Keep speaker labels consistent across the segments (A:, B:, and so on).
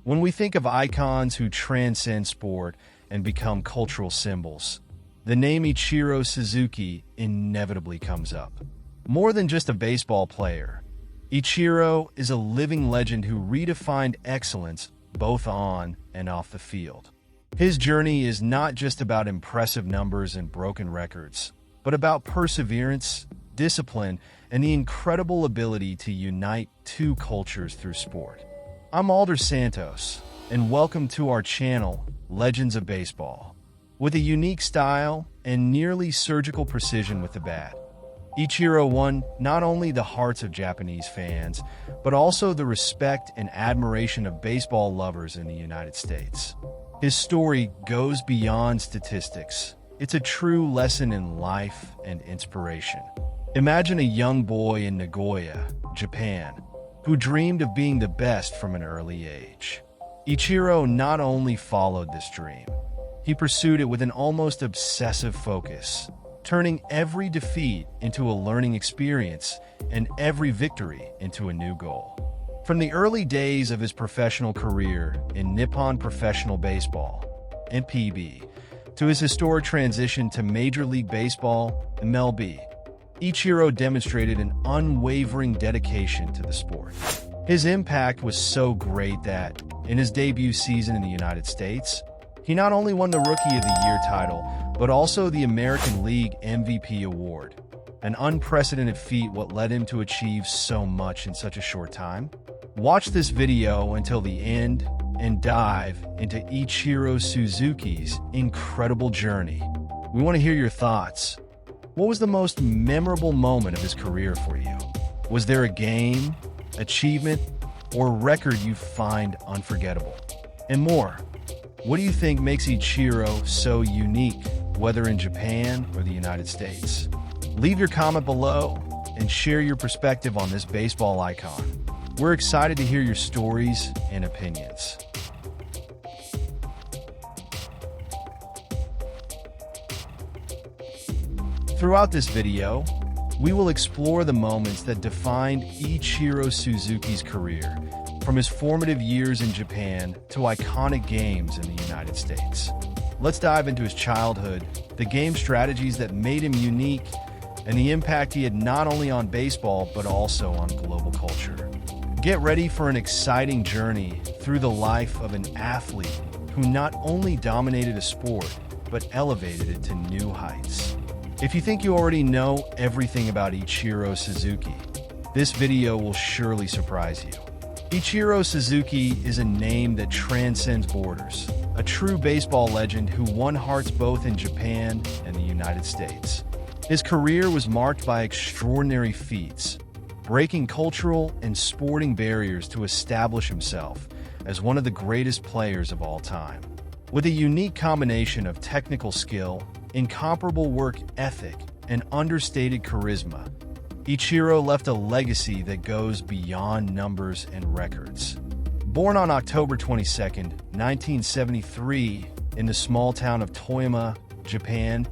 A: When we think of icons who transcend sport and become cultural symbols, the name Ichiro Suzuki inevitably comes up. More than just a baseball player, Ichiro is a living legend who redefined excellence both on and off the field. His journey is not just about impressive numbers and broken records, but about perseverance, discipline, and the incredible ability to unite two cultures through sport. I'm Alder Santos, and welcome to our channel, Legends of Baseball. With a unique style and nearly surgical precision with the bat, Ichiro won not only the hearts of Japanese fans, but also the respect and admiration of baseball lovers in the United States. His story goes beyond statistics. It's a true lesson in life and inspiration. Imagine a young boy in Nagoya, Japan, who dreamed of being the best from an early age. Ichiro not only followed this dream, he pursued it with an almost obsessive focus, turning every defeat into a learning experience and every victory into a new goal. From the early days of his professional career in Nippon Professional Baseball, (NPB), to his historic transition to Major League Baseball, (MLB), Ichiro demonstrated an unwavering dedication to the sport. His impact was so great that, in his debut season in the United States, he not only won the Rookie of the Year title, but also the American League MVP award. An unprecedented feat what led him to achieve so much in such a short time. Watch this video until the end and dive into Ichiro Suzuki's incredible journey. We want to hear your thoughts. What was the most memorable moment of his career for you? Was there a game, achievement, or record you find unforgettable? And more, what do you think makes Ichiro so unique, whether in Japan or the United States? Leave your comment below and share your perspective on this baseball icon. We're excited to hear your stories and opinions. Throughout this video, we will explore the moments that defined Ichiro Suzuki's career, from his formative years in Japan to iconic games in the United States. Let's dive into his childhood, the game strategies that made him unique, and the impact he had not only on baseball but also on global culture. Get ready for an exciting journey through the life of an athlete who not only dominated a sport, but elevated it to new heights. If you think you already know everything about Ichiro Suzuki, this video will surely surprise you. Ichiro Suzuki is a name that transcends borders, a true baseball legend who won hearts both in Japan and the United States. His career was marked by extraordinary feats, breaking cultural and sporting barriers to establish himself as one of the greatest players of all time. With a unique combination of technical skill, incomparable work ethic, and understated charisma, Ichiro left a legacy that goes beyond numbers and records. Born on October 22, 1973, in the small town of Toyama, Japan,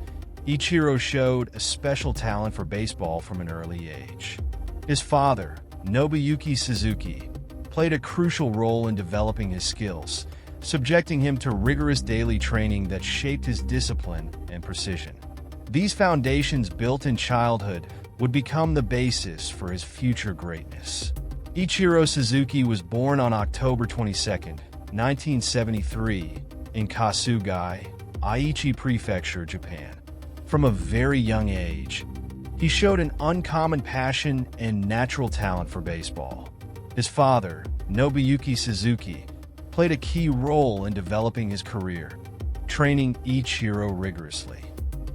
A: Ichiro showed a special talent for baseball from an early age. His father, Nobuyuki Suzuki, played a crucial role in developing his skills, subjecting him to rigorous daily training that shaped his discipline and precision. These foundations built in childhood would become the basis for his future greatness. Ichiro Suzuki was born on October 22, 1973, in Kasugai, Aichi Prefecture, Japan. From a very young age, he showed an uncommon passion and natural talent for baseball. His father, Nobuyuki Suzuki, played a key role in developing his career, training Ichiro rigorously.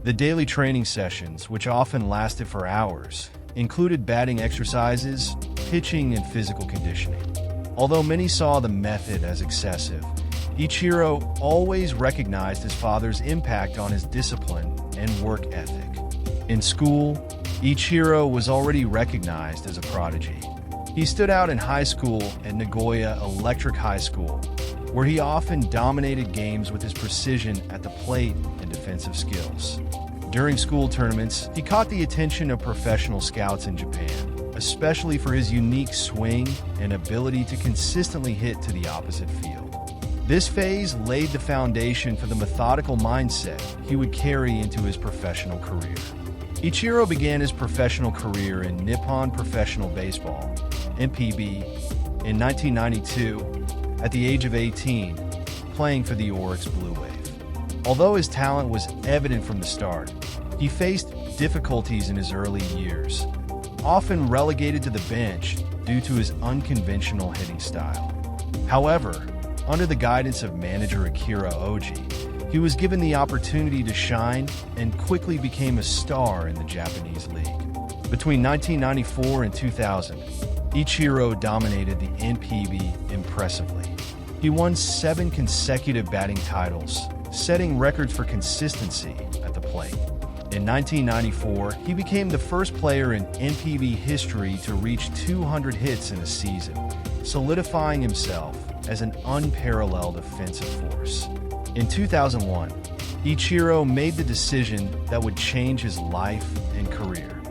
A: The daily training sessions, which often lasted for hours, included batting exercises, pitching, and physical conditioning. Although many saw the method as excessive, Ichiro always recognized his father's impact on his discipline and work ethic. In school, Ichiro was already recognized as a prodigy. He stood out in high school at Nagoya Electric High School, where he often dominated games with his precision at the plate and defensive skills. During school tournaments, he caught the attention of professional scouts in Japan, especially for his unique swing and ability to consistently hit to the opposite field. This phase laid the foundation for the methodical mindset he would carry into his professional career. Ichiro began his professional career in Nippon Professional Baseball, NPB, in 1992 at the age of 18, playing for the Oryx Blue Wave. Although his talent was evident from the start, he faced difficulties in his early years, often relegated to the bench due to his unconventional hitting style. However, under the guidance of manager Akira Oji, he was given the opportunity to shine and quickly became a star in the Japanese league. Between 1994 and 2000, Ichiro dominated the NPB impressively. He won 7 consecutive batting titles, setting records for consistency at the plate. In 1994, he became the first player in NPB history to reach 200 hits in a season, solidifying himself as an unparalleled offensive force. In 2001, Ichiro made the decision that would change his life and career.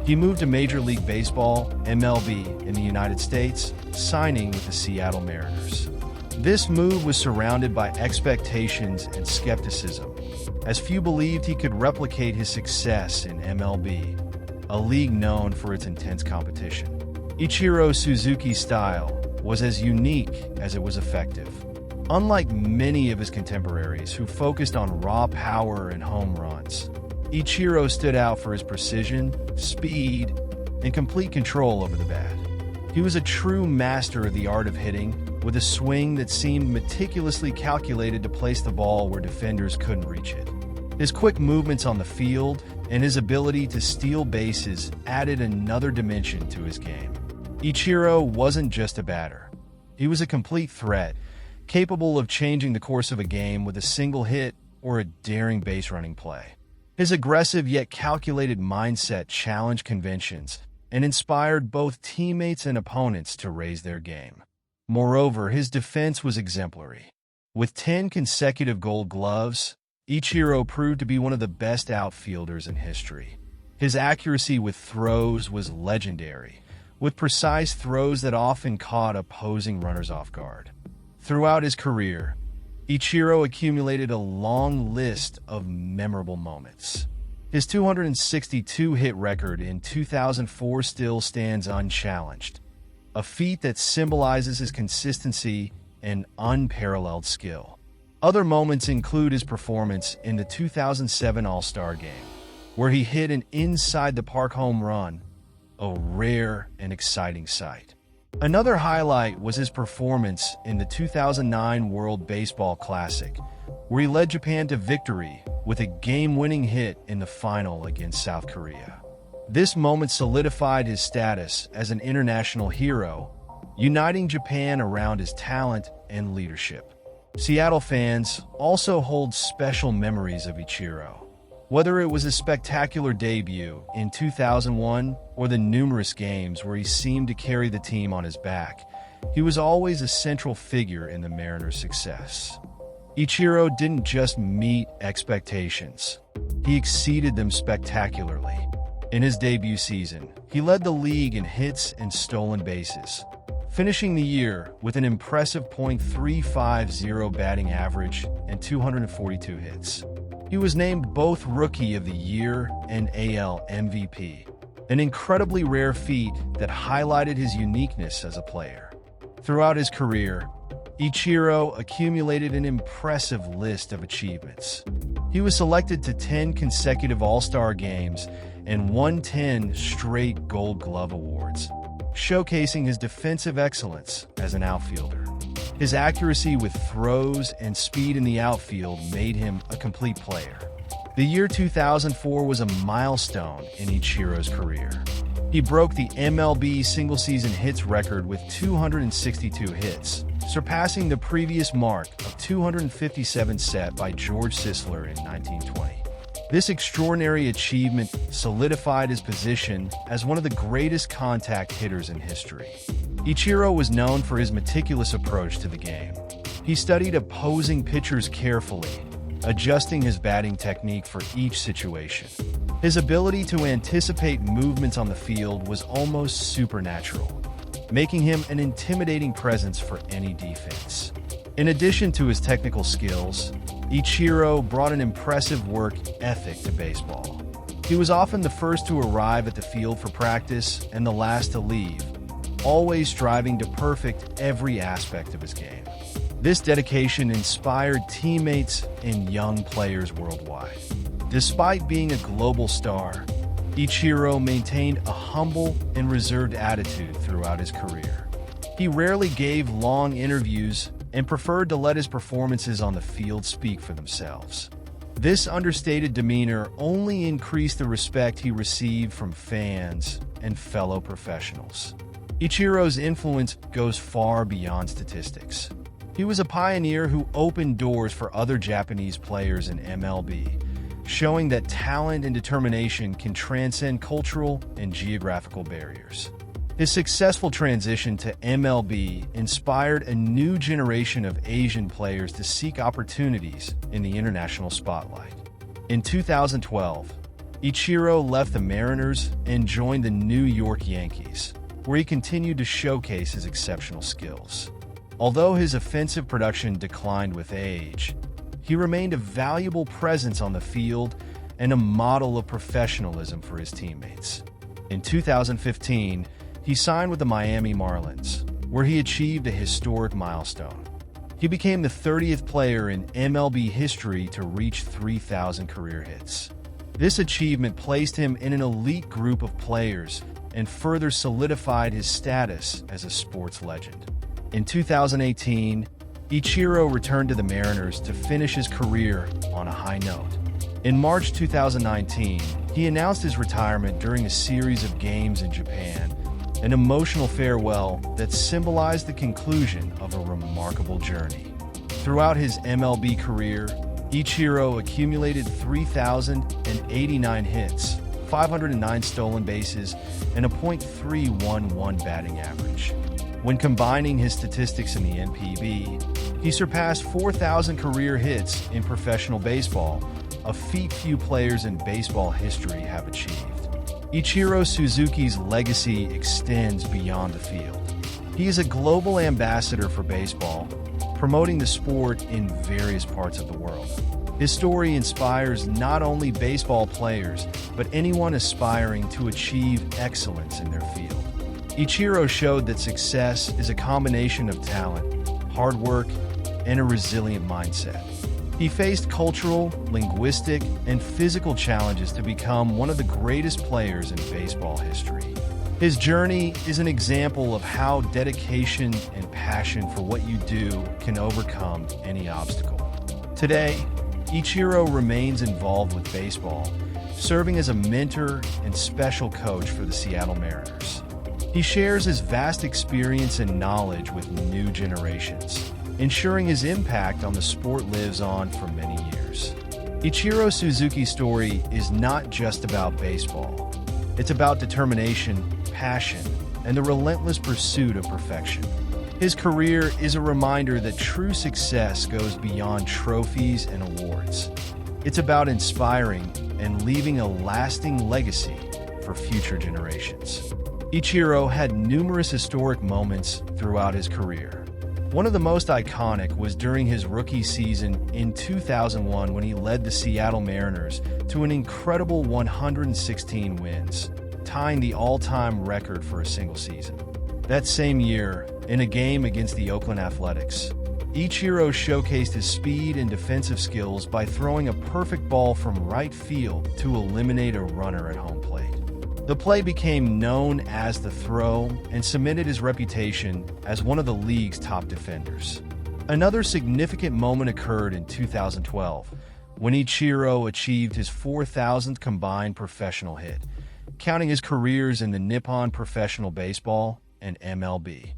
A: He moved to Major League Baseball, MLB, in the United States, signing with the Seattle Mariners. This move was surrounded by expectations and skepticism, as few believed he could replicate his success in MLB, a league known for its intense competition. Ichiro Suzuki's style was as unique as it was effective. Unlike many of his contemporaries who focused on raw power and home runs, Ichiro stood out for his precision, speed, and complete control over the bat. He was a true master of the art of hitting, with a swing that seemed meticulously calculated to place the ball where defenders couldn't reach it. His quick movements on the field and his ability to steal bases added another dimension to his game. Ichiro wasn't just a batter. He was a complete threat, capable of changing the course of a game with a single hit or a daring base-running play. His aggressive yet calculated mindset challenged conventions and inspired both teammates and opponents to raise their game. Moreover, his defense was exemplary. With 10 consecutive Gold Gloves, Ichiro proved to be one of the best outfielders in history. His accuracy with throws was legendary, with precise throws that often caught opposing runners off guard. Throughout his career, Ichiro accumulated a long list of memorable moments. His 262-hit record in 2004 still stands unchallenged, a feat that symbolizes his consistency and unparalleled skill. Other moments include his performance in the 2007 All-Star Game, where he hit an inside-the-park home run, a rare and exciting sight. Another highlight was his performance in the 2009 World Baseball Classic, where he led Japan to victory with a game-winning hit in the final against South Korea. This moment solidified his status as an international hero, uniting Japan around his talent and leadership. Seattle fans also hold special memories of Ichiro. Whether it was his spectacular debut in 2001 or the numerous games where he seemed to carry the team on his back, he was always a central figure in the Mariners' success. Ichiro didn't just meet expectations, he exceeded them spectacularly. In his debut season, he led the league in hits and stolen bases, finishing the year with an impressive .350 batting average and 242 hits. He was named both Rookie of the Year and AL MVP, an incredibly rare feat that highlighted his uniqueness as a player. Throughout his career, Ichiro accumulated an impressive list of achievements. He was selected to 10 consecutive All-Star games and won 10 straight Gold Glove awards, showcasing his defensive excellence as an outfielder. His accuracy with throws and speed in the outfield made him a complete player. The year 2004 was a milestone in Ichiro's career. He broke the MLB single-season hits record with 262 hits, surpassing the previous mark of 257 set by George Sisler in 1920. This extraordinary achievement solidified his position as one of the greatest contact hitters in history. Ichiro was known for his meticulous approach to the game. He studied opposing pitchers carefully, adjusting his batting technique for each situation. His ability to anticipate movements on the field was almost supernatural, making him an intimidating presence for any defense. In addition to his technical skills, Ichiro brought an impressive work ethic to baseball. He was often the first to arrive at the field for practice and the last to leave, always striving to perfect every aspect of his game. This dedication inspired teammates and young players worldwide. Despite being a global star, Ichiro maintained a humble and reserved attitude throughout his career. He rarely gave long interviews and preferred to let his performances on the field speak for themselves. This understated demeanor only increased the respect he received from fans and fellow professionals. Ichiro's influence goes far beyond statistics. He was a pioneer who opened doors for other Japanese players in MLB, showing that talent and determination can transcend cultural and geographical barriers. His successful transition to MLB inspired a new generation of Asian players to seek opportunities in the international spotlight. In 2012, Ichiro left the Mariners and joined the New York Yankees, where he continued to showcase his exceptional skills. Although his offensive production declined with age, he remained a valuable presence on the field and a model of professionalism for his teammates. In 2015, he signed with the Miami Marlins, where he achieved a historic milestone. He became the 30th player in MLB history to reach 3,000 career hits. This achievement placed him in an elite group of players and further solidified his status as a sports legend. In 2018, Ichiro returned to the Mariners to finish his career on a high note. In March 2019, he announced his retirement during a series of games in Japan, an emotional farewell that symbolized the conclusion of a remarkable journey. Throughout his MLB career, Ichiro accumulated 3,089 hits, 509 stolen bases, and a .311 batting average. When combining his statistics in the NPB, he surpassed 4,000 career hits in professional baseball, a feat few players in baseball history have achieved. Ichiro Suzuki's legacy extends beyond the field. He is a global ambassador for baseball, promoting the sport in various parts of the world. His story inspires not only baseball players, but anyone aspiring to achieve excellence in their field. Ichiro showed that success is a combination of talent, hard work, and a resilient mindset. He faced cultural, linguistic, and physical challenges to become one of the greatest players in baseball history. His journey is an example of how dedication and passion for what you do can overcome any obstacle. Today, Ichiro remains involved with baseball, serving as a mentor and special coach for the Seattle Mariners. He shares his vast experience and knowledge with new generations, ensuring his impact on the sport lives on for many years. Ichiro Suzuki's story is not just about baseball. It's about determination, passion, and the relentless pursuit of perfection. His career is a reminder that true success goes beyond trophies and awards. It's about inspiring and leaving a lasting legacy for future generations. Ichiro had numerous historic moments throughout his career. One of the most iconic was during his rookie season in 2001 when he led the Seattle Mariners to an incredible 116 wins, tying the all-time record for a single season. That same year, in a game against the Oakland Athletics, Ichiro showcased his speed and defensive skills by throwing a perfect ball from right field to eliminate a runner at home plate. The play became known as the throw and cemented his reputation as one of the league's top defenders. Another significant moment occurred in 2012 when Ichiro achieved his 4,000th combined professional hit, counting his careers in the Nippon Professional Baseball and MLB.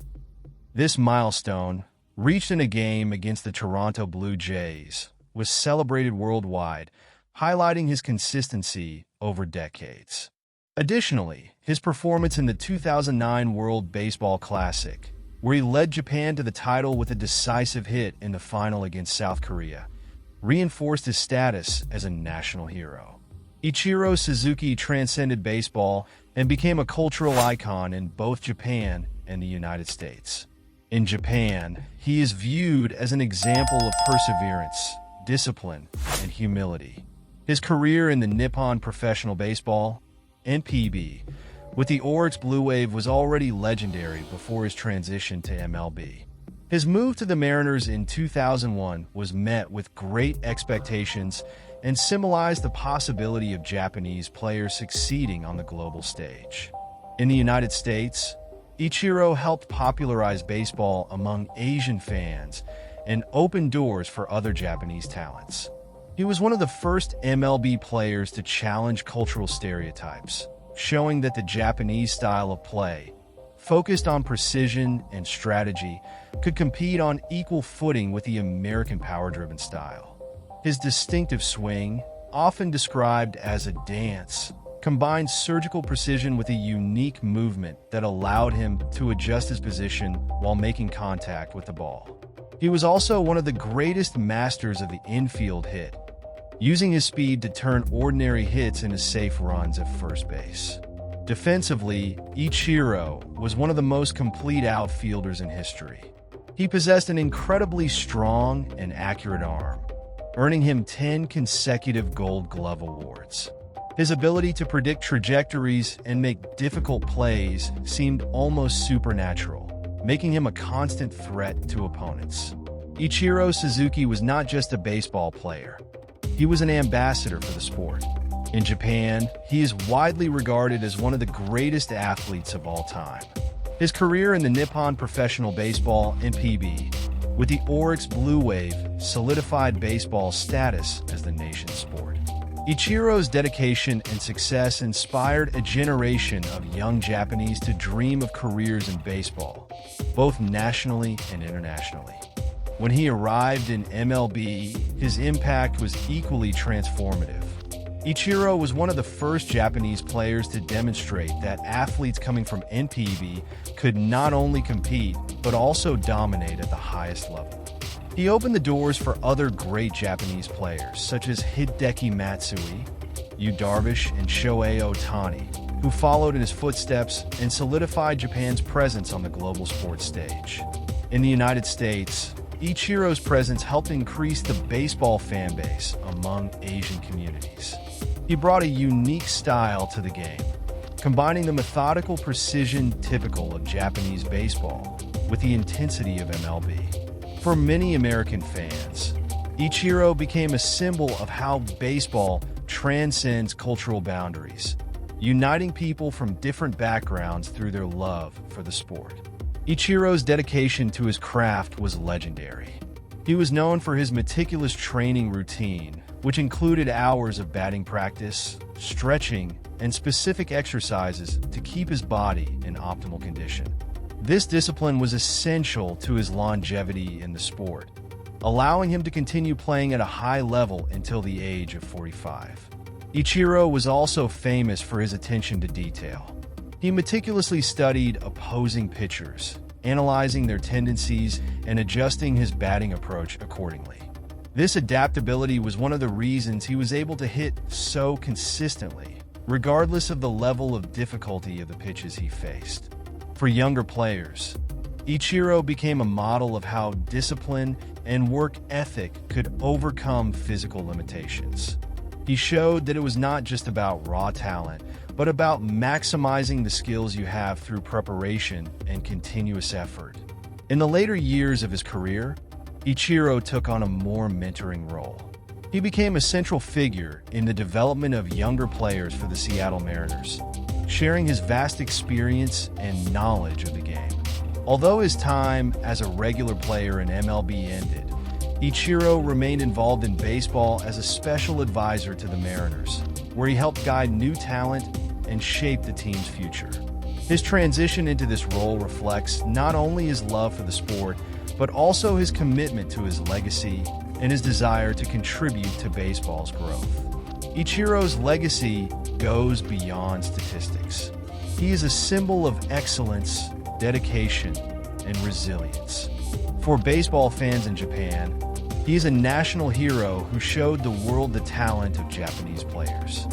A: This milestone, reached in a game against the Toronto Blue Jays, was celebrated worldwide, highlighting his consistency over decades. Additionally, his performance in the 2009 World Baseball Classic, where he led Japan to the title with a decisive hit in the final against South Korea, reinforced his status as a national hero. Ichiro Suzuki transcended baseball and became a cultural icon in both Japan and the United States. In Japan, he is viewed as an example of perseverance, discipline, and humility. His career in the Nippon Professional Baseball, NPB, with the Oryx Blue Wave was already legendary before his transition to MLB. His move to the Mariners in 2001 was met with great expectations and symbolized the possibility of Japanese players succeeding on the global stage. In the United States, Ichiro helped popularize baseball among Asian fans and opened doors for other Japanese talents. He was one of the first MLB players to challenge cultural stereotypes, showing that the Japanese style of play, focused on precision and strategy, could compete on equal footing with the American power-driven style. His distinctive swing, often described as a dance, combined surgical precision with a unique movement that allowed him to adjust his position while making contact with the ball. He was also one of the greatest masters of the infield hit, using his speed to turn ordinary hits into safe runs at first base. Defensively, Ichiro was one of the most complete outfielders in history. He possessed an incredibly strong and accurate arm, earning him 10 consecutive Gold Glove awards. His ability to predict trajectories and make difficult plays seemed almost supernatural, making him a constant threat to opponents. Ichiro Suzuki was not just a baseball player. He was an ambassador for the sport. In Japan, he is widely regarded as one of the greatest athletes of all time. His career in the Nippon Professional Baseball, NPB, with the Oryx Blue Wave, solidified baseball's status as the nation's sport. Ichiro's dedication and success inspired a generation of young Japanese to dream of careers in baseball, both nationally and internationally. When he arrived in MLB, his impact was equally transformative. Ichiro was one of the first Japanese players to demonstrate that athletes coming from NPB could not only compete, but also dominate at the highest level. He opened the doors for other great Japanese players, such as Hideki Matsui, Yu Darvish, and Shohei Ohtani, who followed in his footsteps and solidified Japan's presence on the global sports stage. In the United States, Ichiro's presence helped increase the baseball fan base among Asian communities. He brought a unique style to the game, combining the methodical precision typical of Japanese baseball with the intensity of MLB. For many American fans, Ichiro became a symbol of how baseball transcends cultural boundaries, uniting people from different backgrounds through their love for the sport. Ichiro's dedication to his craft was legendary. He was known for his meticulous training routine, which included hours of batting practice, stretching, and specific exercises to keep his body in optimal condition. This discipline was essential to his longevity in the sport, allowing him to continue playing at a high level until the age of 45. Ichiro was also famous for his attention to detail. He meticulously studied opposing pitchers, analyzing their tendencies and adjusting his batting approach accordingly. This adaptability was one of the reasons he was able to hit so consistently, regardless of the level of difficulty of the pitches he faced. For younger players, Ichiro became a model of how discipline and work ethic could overcome physical limitations. He showed that it was not just about raw talent, but about maximizing the skills you have through preparation and continuous effort. In the later years of his career, Ichiro took on a more mentoring role. He became a central figure in the development of younger players for the Seattle Mariners, sharing his vast experience and knowledge of the game. Although his time as a regular player in MLB ended, Ichiro remained involved in baseball as a special advisor to the Mariners, where he helped guide new talent and shape the team's future. His transition into this role reflects not only his love for the sport, but also his commitment to his legacy and his desire to contribute to baseball's growth. Ichiro's legacy goes beyond statistics. He is a symbol of excellence, dedication, and resilience. For baseball fans in Japan, he is a national hero who showed the world the talent of Japanese players.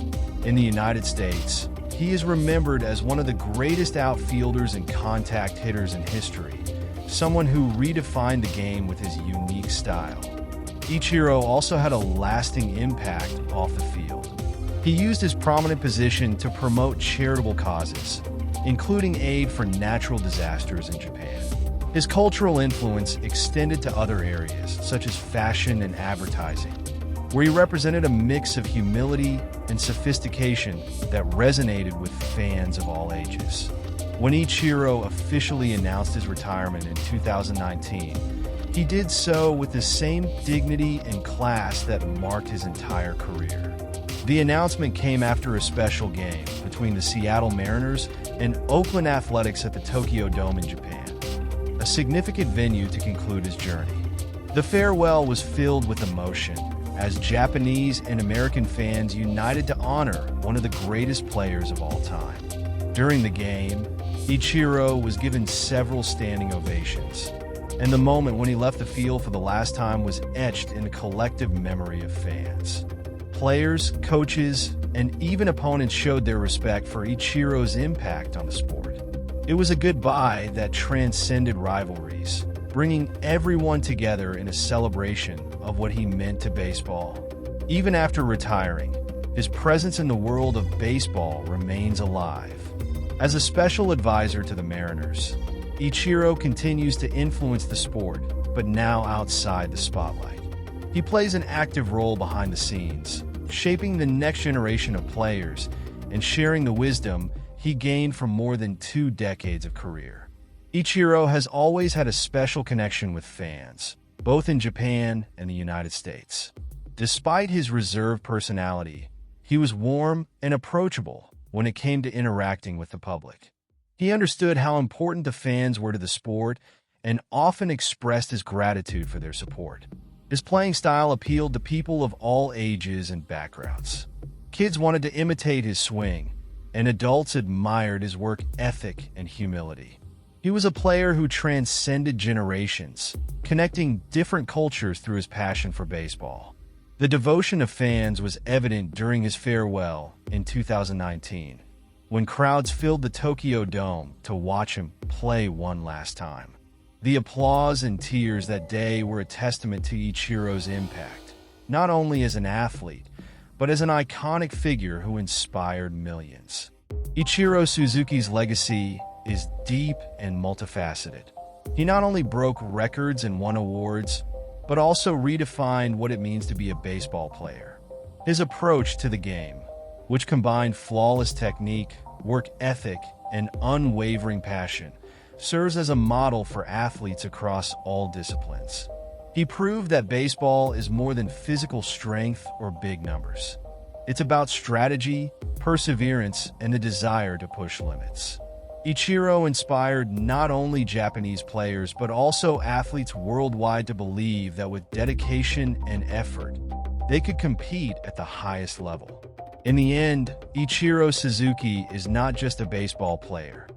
A: In the United States, he is remembered as one of the greatest outfielders and contact hitters in history, someone who redefined the game with his unique style. Ichiro also had a lasting impact off the field. He used his prominent position to promote charitable causes, including aid for natural disasters in Japan. His cultural influence extended to other areas, such as fashion and advertising, where he represented a mix of humility and sophistication that resonated with fans of all ages. When Ichiro officially announced his retirement in 2019, he did so with the same dignity and class that marked his entire career. The announcement came after a special game between the Seattle Mariners and Oakland Athletics at the Tokyo Dome in Japan, a significant venue to conclude his journey. The farewell was filled with emotion, as Japanese and American fans united to honor one of the greatest players of all time. During the game, Ichiro was given several standing ovations, and the moment when he left the field for the last time was etched in the collective memory of fans. Players, coaches, and even opponents showed their respect for Ichiro's impact on the sport. It was a goodbye that transcended rivalries, bringing everyone together in a celebration of what he meant to baseball. Even after retiring, his presence in the world of baseball remains alive. As a special advisor to the Mariners, Ichiro continues to influence the sport, but now outside the spotlight. He plays an active role behind the scenes, shaping the next generation of players and sharing the wisdom he gained from more than 2 decades of career. Ichiro has always had a special connection with fans, both in Japan and the United States. Despite his reserved personality, he was warm and approachable when it came to interacting with the public. He understood how important the fans were to the sport and often expressed his gratitude for their support. His playing style appealed to people of all ages and backgrounds. Kids wanted to imitate his swing, and adults admired his work ethic and humility. He was a player who transcended generations, connecting different cultures through his passion for baseball. The devotion of fans was evident during his farewell in 2019, when crowds filled the Tokyo Dome to watch him play one last time. The applause and tears that day were a testament to Ichiro's impact, not only as an athlete, but as an iconic figure who inspired millions. Ichiro Suzuki's legacy is deep and multifaceted. He not only broke records and won awards, but also redefined what it means to be a baseball player. His approach to the game, which combined flawless technique, work ethic, and unwavering passion, serves as a model for athletes across all disciplines. He proved that baseball is more than physical strength or big numbers. It's about strategy, perseverance, and the desire to push limits. Ichiro inspired not only Japanese players but also athletes worldwide to believe that with dedication and effort, they could compete at the highest level. In the end, Ichiro Suzuki is not just a baseball player.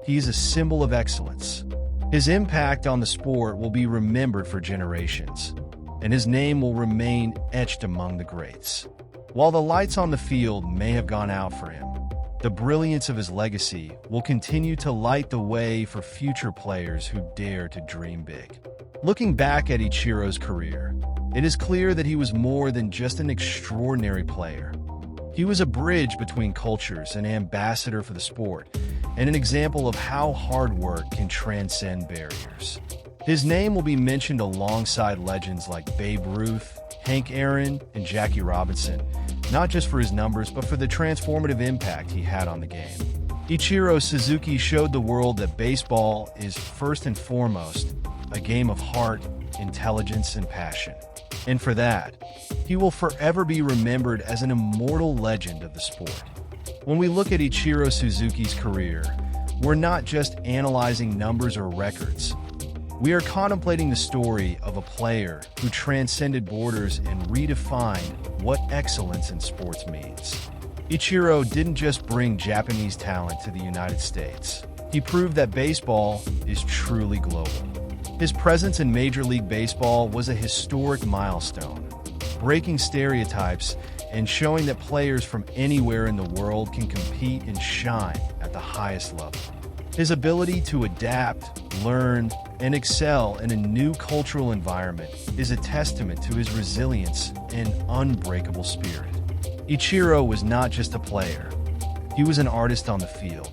A: He is a symbol of excellence. His impact on the sport will be remembered for generations, and his name will remain etched among the greats. While the lights on the field may have gone out for him, the brilliance of his legacy will continue to light the way for future players who dare to dream big. Looking back at Ichiro's career, it is clear that he was more than just an extraordinary player. He was a bridge between cultures, an ambassador for the sport, and an example of how hard work can transcend barriers. His name will be mentioned alongside legends like Babe Ruth, Hank Aaron, and Jackie Robinson, not just for his numbers, but for the transformative impact he had on the game. Ichiro Suzuki showed the world that baseball is first and foremost a game of heart, intelligence, and passion. And for that, he will forever be remembered as an immortal legend of the sport. When we look at Ichiro Suzuki's career, we're not just analyzing numbers or records. We are contemplating the story of a player who transcended borders and redefined what excellence in sports means. Ichiro didn't just bring Japanese talent to the United States. He proved that baseball is truly global. His presence in Major League Baseball was a historic milestone, breaking stereotypes and showing that players from anywhere in the world can compete and shine at the highest level. His ability to adapt, learn, and excel in a new cultural environment is a testament to his resilience and unbreakable spirit. Ichiro was not just a player. He was an artist on the field.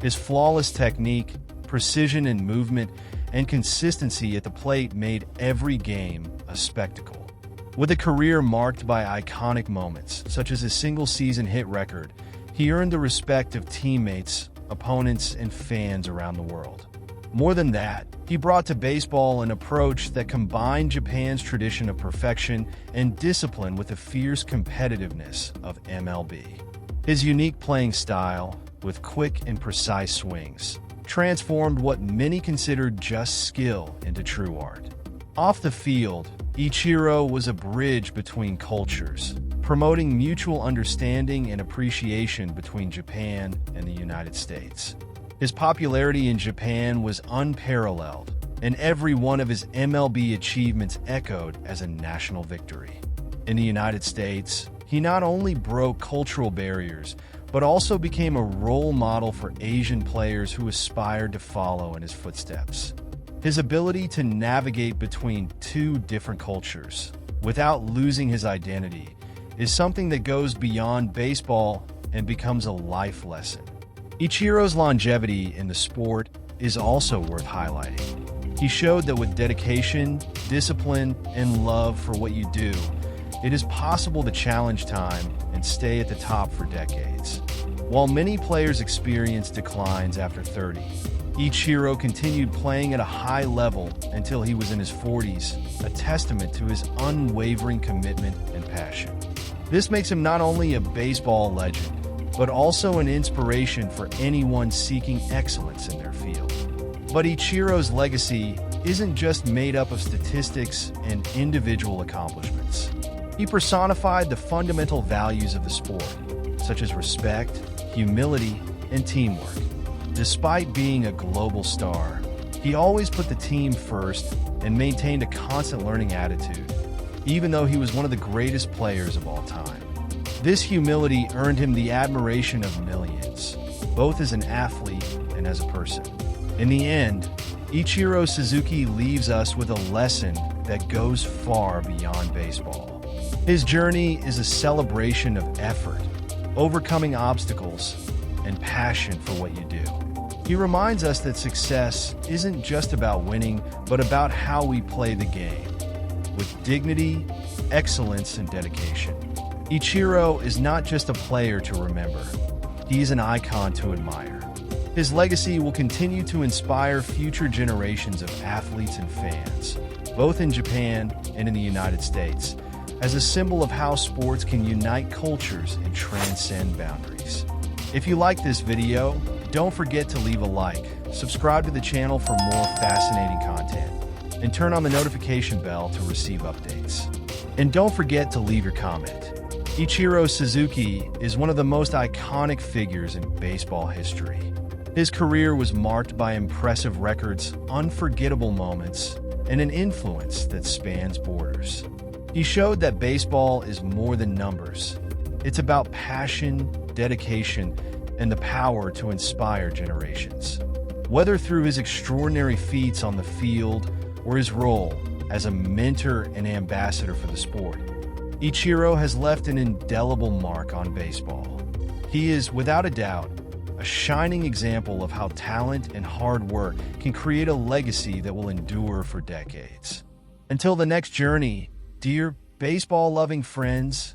A: His flawless technique, precision in movement, and consistency at the plate made every game a spectacle. With a career marked by iconic moments, such as his single-season hit record, he earned the respect of teammates, opponents, and fans around the world. More than that, he brought to baseball an approach that combined Japan's tradition of perfection and discipline with the fierce competitiveness of MLB. His unique playing style, with quick and precise swings, transformed what many considered just skill into true art. Off the field, Ichiro was a bridge between cultures, promoting mutual understanding and appreciation between Japan and the United States. His popularity in Japan was unparalleled, and every one of his MLB achievements echoed as a national victory. In the United States, he not only broke cultural barriers, but also became a role model for Asian players who aspired to follow in his footsteps. His ability to navigate between two different cultures without losing his identity is something that goes beyond baseball and becomes a life lesson. Ichiro's longevity in the sport is also worth highlighting. He showed that with dedication, discipline, and love for what you do, it is possible to challenge time and stay at the top for decades. While many players experience declines after 30, Ichiro continued playing at a high level until he was in his 40s, a testament to his unwavering commitment and passion. This makes him not only a baseball legend, but also an inspiration for anyone seeking excellence in their field. But Ichiro's legacy isn't just made up of statistics and individual accomplishments. He personified the fundamental values of the sport, such as respect, humility, and teamwork. Despite being a global star, he always put the team first and maintained a constant learning attitude, even though he was one of the greatest players of all time. This humility earned him the admiration of millions, both as an athlete and as a person. In the end, Ichiro Suzuki leaves us with a lesson that goes far beyond baseball. His journey is a celebration of effort, overcoming obstacles, and passion for what you do. He reminds us that success isn't just about winning, but about how we play the game, with dignity, excellence, and dedication. Ichiro is not just a player to remember, he is an icon to admire. His legacy will continue to inspire future generations of athletes and fans, both in Japan and in the United States, as a symbol of how sports can unite cultures and transcend boundaries. If you like this video, don't forget to leave a like, subscribe to the channel for more fascinating content, and turn on the notification bell to receive updates. And don't forget to leave your comment. Ichiro Suzuki is one of the most iconic figures in baseball history. His career was marked by impressive records, unforgettable moments, and an influence that spans borders. He showed that baseball is more than numbers. It's about passion, dedication, and the power to inspire generations. Whether through his extraordinary feats on the field or his role as a mentor and ambassador for the sport, Ichiro has left an indelible mark on baseball. He is, without a doubt, a shining example of how talent and hard work can create a legacy that will endure for decades. Until the next journey, dear baseball-loving friends,